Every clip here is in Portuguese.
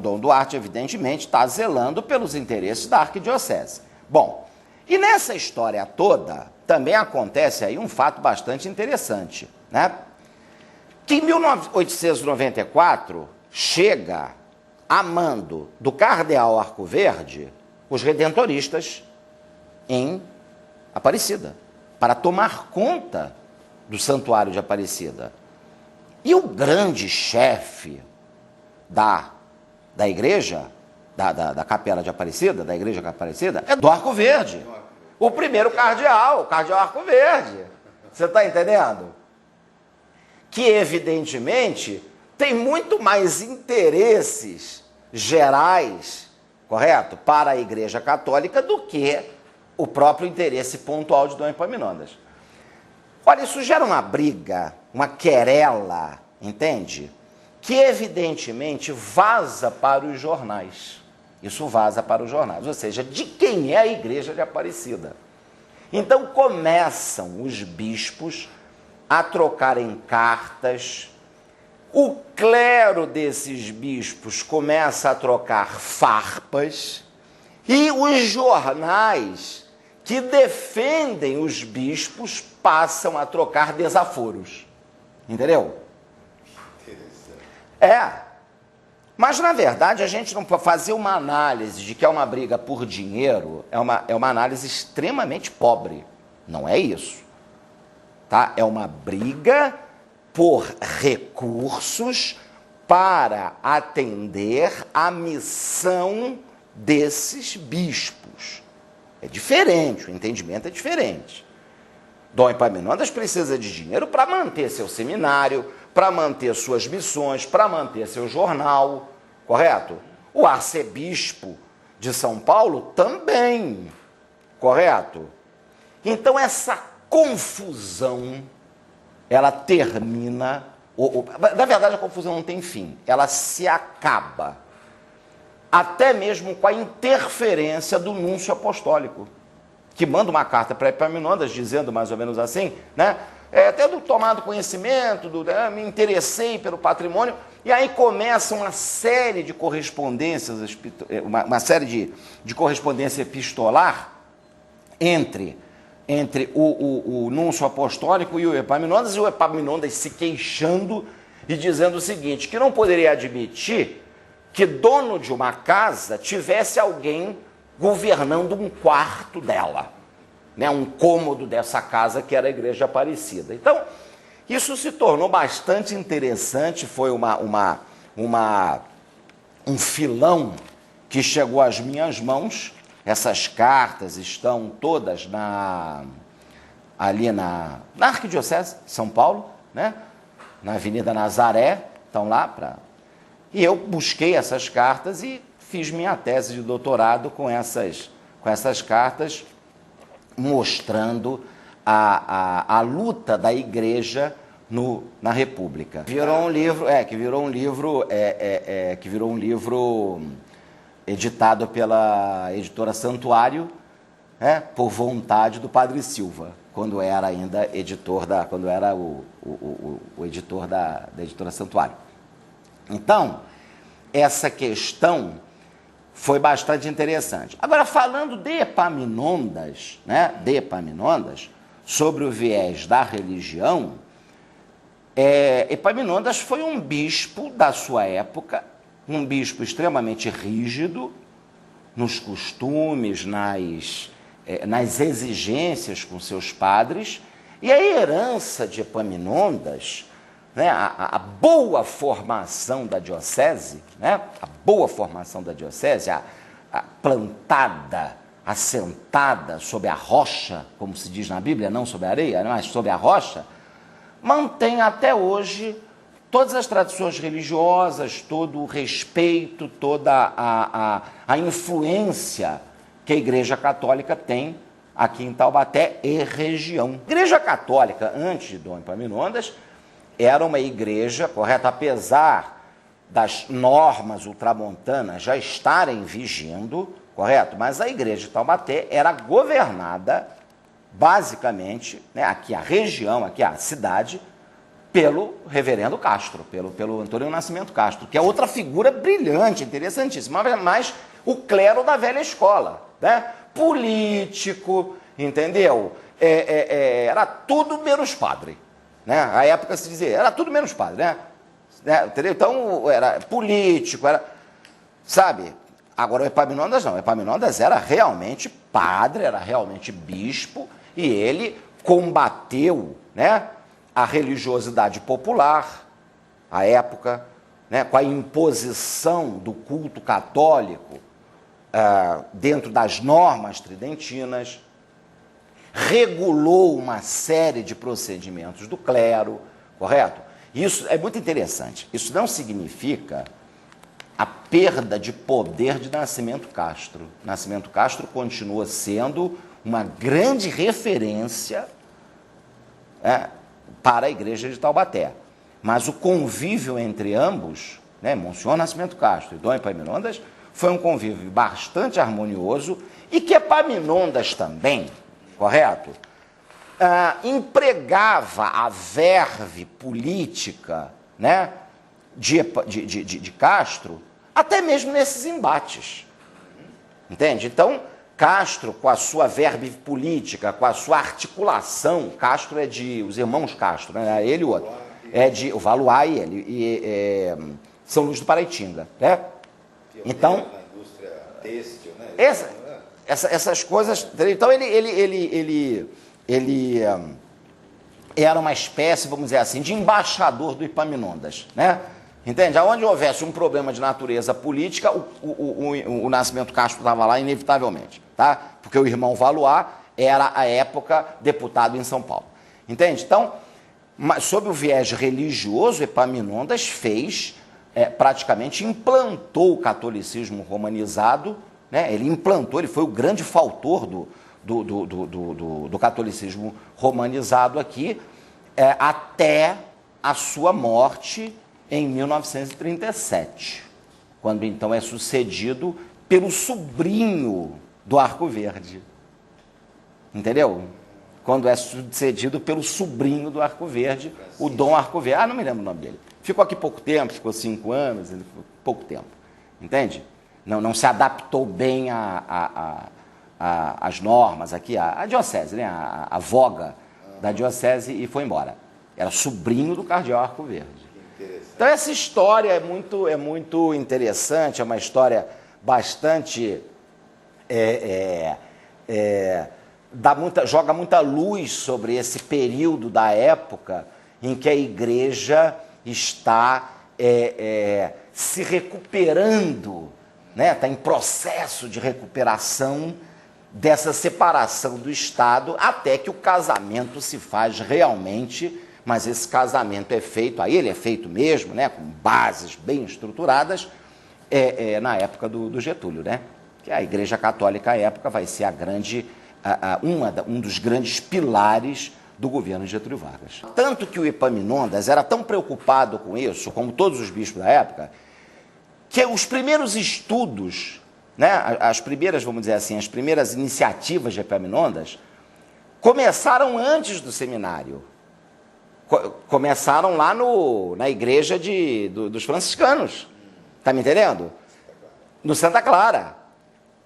Dom Duarte, evidentemente, está zelando pelos interesses da arquidiocese. Bom, e nessa história toda, também acontece aí um fato bastante interessante, né? Que em 1894 chega a mando do cardeal Arcoverde os redentoristas em Aparecida, para tomar conta do santuário de Aparecida. E o grande chefe da igreja, da capela de Aparecida, da igreja de Aparecida, é do Arcoverde. O primeiro cardeal, o cardeal Arcoverde. Você está entendendo? Que, evidentemente, tem muito mais interesses gerais, correto, para a Igreja Católica do que o próprio interesse pontual de Dom Epaminondas. Olha, isso gera uma briga, uma querela, entende? Que, evidentemente, vaza para os jornais. Isso vaza para os jornais, ou seja, de quem é a Igreja de Aparecida. Então, começam os bispos a trocarem cartas, o clero desses bispos começa a trocar farpas e os jornais que defendem os bispos passam a trocar desaforos. Entendeu? Mas, na verdade, a gente não pode fazer uma análise de que é uma briga por dinheiro, é uma análise extremamente pobre. Não é isso. Tá? É uma briga por recursos para atender a missão desses bispos. É diferente, o entendimento é diferente. Dom Epaminondas precisa de dinheiro para manter seu seminário, para manter suas missões, para manter seu jornal, correto? O arcebispo de São Paulo também, correto? Então, essa confusão, ela termina, na verdade a confusão não tem fim, ela se acaba, até mesmo com a interferência do núncio apostólico, que manda uma carta para Epaminondas dizendo mais ou menos assim, né? Tendo tomado conhecimento, me interessei pelo patrimônio, e aí começa uma série de correspondências, uma série de correspondência epistolar entre o núncio apostólico e o Epaminondas se queixando e dizendo o seguinte, que não poderia admitir que dono de uma casa tivesse alguém governando um quarto dela, né, um cômodo dessa casa que era a Igreja Aparecida. Então, isso se tornou bastante interessante, foi um filão que chegou às minhas mãos. Essas cartas estão todas ali na Arquidiocese de São Paulo, né? Na Avenida Nazaré, estão lá. E eu busquei essas cartas e fiz minha tese de doutorado com essas cartas, mostrando a luta da Igreja na República. Virou um livro editado pela editora Santuário, né, por vontade do Padre Silva, quando era ainda editor o editor da editora Santuário. Então, essa questão foi bastante interessante. Agora, falando de Epaminondas, né, sobre o viés da religião, Epaminondas foi um bispo da sua época, um bispo extremamente rígido nos costumes, nas exigências com seus padres, e a herança de Epaminondas, né, a boa formação da diocese, né, plantada, assentada sobre a rocha, como se diz na Bíblia, não sobre a areia, mas sobre a rocha, mantém até hoje todas as tradições religiosas, todo o respeito, toda a influência que a Igreja Católica tem aqui em Taubaté e região. A Igreja Católica, antes de Dom Epaminondas, era uma igreja, correto, apesar das normas ultramontanas já estarem vigindo, correto, mas a Igreja de Taubaté era governada, basicamente, né, aqui a região, aqui a cidade, pelo reverendo Castro, pelo Antônio Nascimento Castro, que é outra figura brilhante, interessantíssima, mas o clero da velha escola, né? Político, entendeu? Era tudo menos padre, né? A época se dizia, era tudo menos padre, né? Entendeu? Então, era político, era, sabe? Agora o Epaminondas não, o Epaminondas era realmente padre, era realmente bispo, e ele combateu, né, a religiosidade popular, à época, né, com a imposição do culto católico dentro das normas tridentinas, regulou uma série de procedimentos do clero, correto? Isso é muito interessante. Isso não significa a perda de poder de Nascimento Castro. Nascimento Castro continua sendo uma grande referência para a igreja de Taubaté. Mas o convívio entre ambos, né, Monsenhor Nascimento Castro e Dom Epaminondas, foi um convívio bastante harmonioso e que Epaminondas também, correto? Empregava a verve política, né, de Castro, até mesmo nesses embates. Entende? Então, Castro, com a sua verve política, com a sua articulação, Castro é de os irmãos Castro, né? Ele e o outro. É de o Valois e ele, e São Luís do Paraitinga, né? Então, na indústria têxtil, né? Essas coisas. Então, ele era uma espécie, vamos dizer assim, de embaixador do Epaminondas, né? Entende? Aonde houvesse um problema de natureza política, o Nascimento Castro estava lá inevitavelmente, tá? Porque o irmão Valois era, à época, deputado em São Paulo. Entende? Então, sob o viés religioso, Epaminondas fez, praticamente implantou o catolicismo romanizado, né? Ele implantou, ele foi o grande fautor do catolicismo romanizado aqui, até a sua morte em 1937, quando então é sucedido pelo sobrinho do Arco Verde. Entendeu? Quando é sucedido pelo sobrinho do Arco Verde, o Dom Arco Verde. Não me lembro o nome dele. Ficou aqui pouco tempo, ficou 5 anos, ele ficou pouco tempo. Entende? Não se adaptou bem às normas aqui, a diocese, né? A voga da diocese, e foi embora. Era sobrinho do cardeal Arco Verde. Então essa história é muito interessante, é uma história bastante... joga muita luz sobre esse período da época em que a igreja está se recuperando, né? Está em processo de recuperação dessa separação do Estado, até que o casamento se faz realmente... Mas esse casamento é feito, aí ele é feito mesmo, né, com bases bem estruturadas, na época do Getúlio, né? Que a Igreja Católica, à época, vai ser um dos grandes pilares do governo de Getúlio Vargas. Tanto que o Epaminondas era tão preocupado com isso, como todos os bispos da época, que os primeiros estudos, né, as primeiras, vamos dizer assim, as primeiras iniciativas de Epaminondas, começaram antes do seminário. Começaram lá na igreja dos franciscanos, tá me entendendo? No Santa Clara.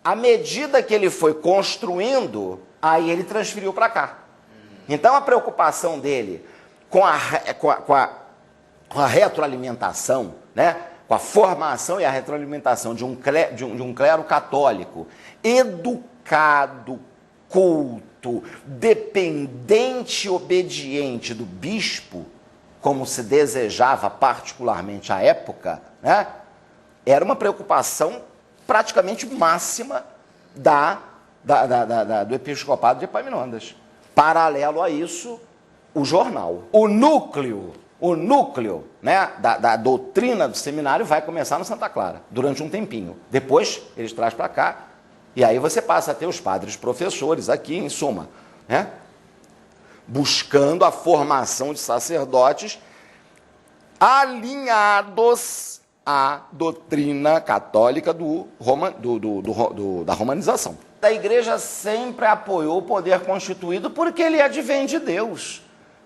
À medida que ele foi construindo, aí ele transferiu para cá. Então a preocupação dele com a retroalimentação, né? Com a formação e a retroalimentação de um clero católico educado, culto, dependente e obediente do bispo, como se desejava particularmente à época, né? Era uma preocupação praticamente máxima do episcopado de Epaminondas. Paralelo a isso, o jornal. O núcleo, né, da doutrina do seminário vai começar no Santa Clara, durante um tempinho. Depois, eles trazem para cá, e aí você passa a ter os padres professores aqui, em suma, né? Buscando a formação de sacerdotes alinhados à doutrina católica da romanização. A igreja sempre apoiou o poder constituído porque ele advém de Deus.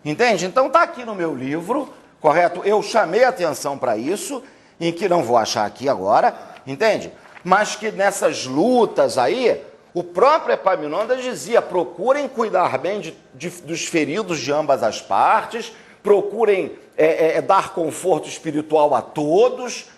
Entende? Então tá aqui no meu livro, correto? Eu chamei atenção para isso, em que não vou achar aqui agora, entende? Mas que nessas lutas aí, o próprio Epaminondas dizia, procurem cuidar bem dos feridos de ambas as partes, procurem dar conforto espiritual a todos,